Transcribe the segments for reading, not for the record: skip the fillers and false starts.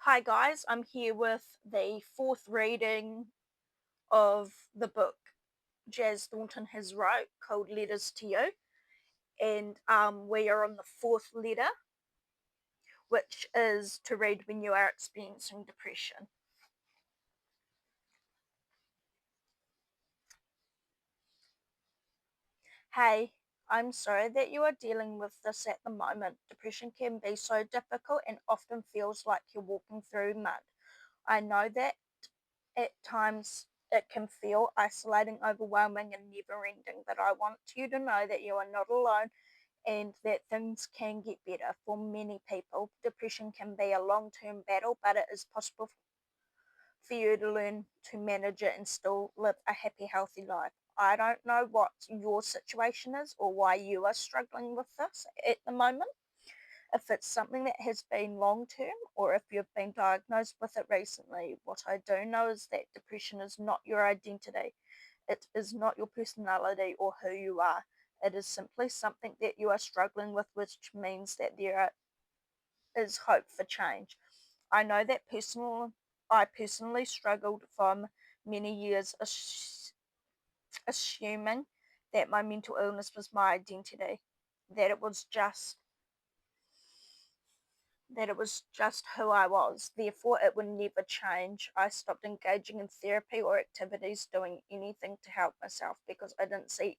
Hi guys, I'm here with the fourth reading of the book Jazz Thornton has wrote called Letters to You, and we are on the fourth letter, which is to read when you are experiencing depression. Hey, I'm sorry that you are dealing with this at the moment. Depression can be so difficult and often feels like you're walking through mud. I know that at times it can feel isolating, overwhelming, and never ending, but I want you to know that you are not alone and that things can get better. For many people, depression can be a long term battle, but it is possible for you to learn to manage it and still live a happy, healthy life. I don't know what your situation is or why you are struggling with this at the moment, if it's something that has been long term or if you've been diagnosed with it recently. What I do know is that depression is not your identity, it is not your personality or who you are. It is simply something that you are struggling with, which means that is hope for change. I know that I personally struggled for many years assuming that my mental illness was my identity, that it was just who I was. Therefore, it would never change. I stopped engaging in therapy or activities, doing anything to help myself because in I didn't see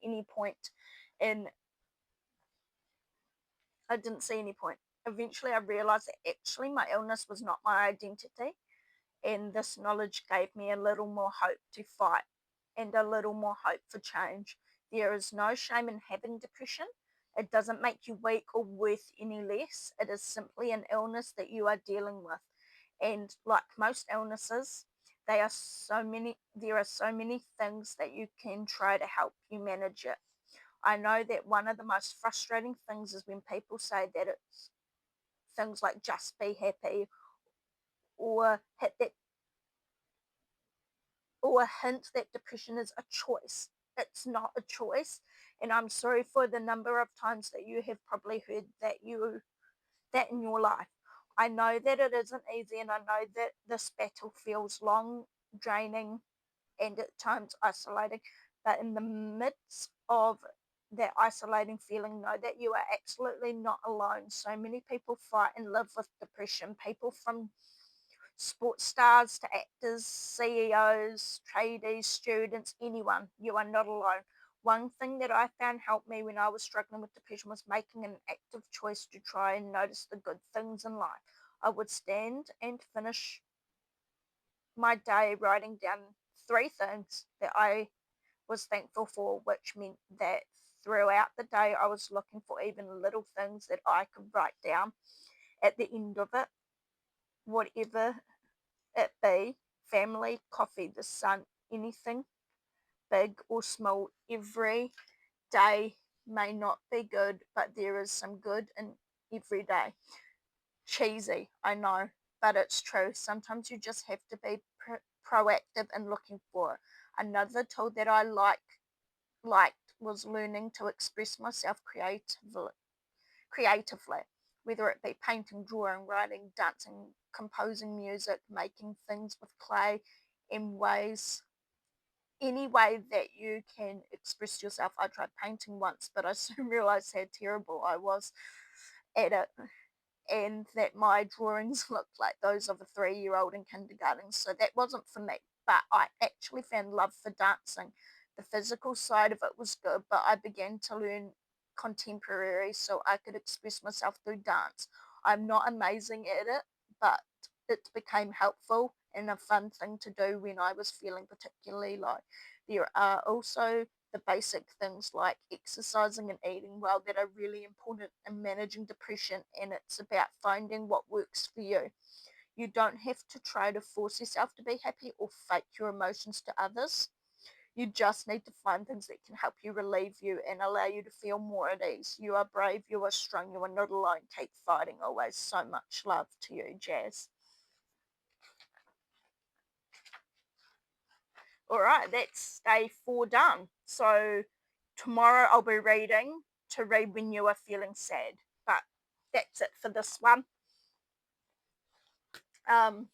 any point. Eventually, I realized that actually my illness was not my identity, and this knowledge gave me a little more hope to fight and a little more hope for change. There is no shame in having depression. It doesn't make you weak or worth any less. It is simply an illness that you are dealing with. And like most illnesses, there are so many things that you can try to help you manage it. I know that one of the most frustrating things is when people say that it's things like just be happy or hit that or a hint that depression is a choice. It's not a choice. And I'm sorry for the number of times that you have probably heard that in your life. I know that it isn't easy and I know that this battle feels long, draining, and at times isolating. But in the midst of that isolating feeling, know that you are absolutely not alone. So many people fight and live with depression. People from sports stars to actors, CEOs, tradies, students, anyone. You are not alone. One thing that I found helped me when I was struggling with depression was making an active choice to try and notice the good things in life. I would stand and finish my day writing down three things that I was thankful for, which meant that throughout the day I was looking for even little things that I could write down at the end of it, whatever it be: family, coffee, the sun, anything big or small. Every day may not be good, but there is some good in every day. Cheesy, I know, but it's true. Sometimes you just have to be proactive in looking for it. Another tool that I liked was learning to express myself creatively, whether it be painting, drawing, writing, dancing, composing music, making things with clay, in ways any way that you can express yourself. I tried painting once, but I soon realized how terrible I was at it and that my drawings looked like those of a 3-year old in kindergarten. So that wasn't for me. But I actually found love for dancing. The physical side of it was good, but I began to learn contemporary so I could express myself through dance. I'm not amazing at it, but it became helpful and a fun thing to do when I was feeling particularly low. There are also the basic things like exercising and eating well that are really important in managing depression, and it's about finding what works for you. You don't have to try to force yourself to be happy or fake your emotions to others. You just need to find things that can help you relieve you and allow you to feel more at ease. You are brave, you are strong, you are not alone. Keep fighting always. So much love to you, Jazz. All right, that's day 4 done. So tomorrow I'll be reading to read when you are feeling sad. But that's it for this one. Um,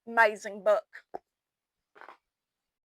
amazing book.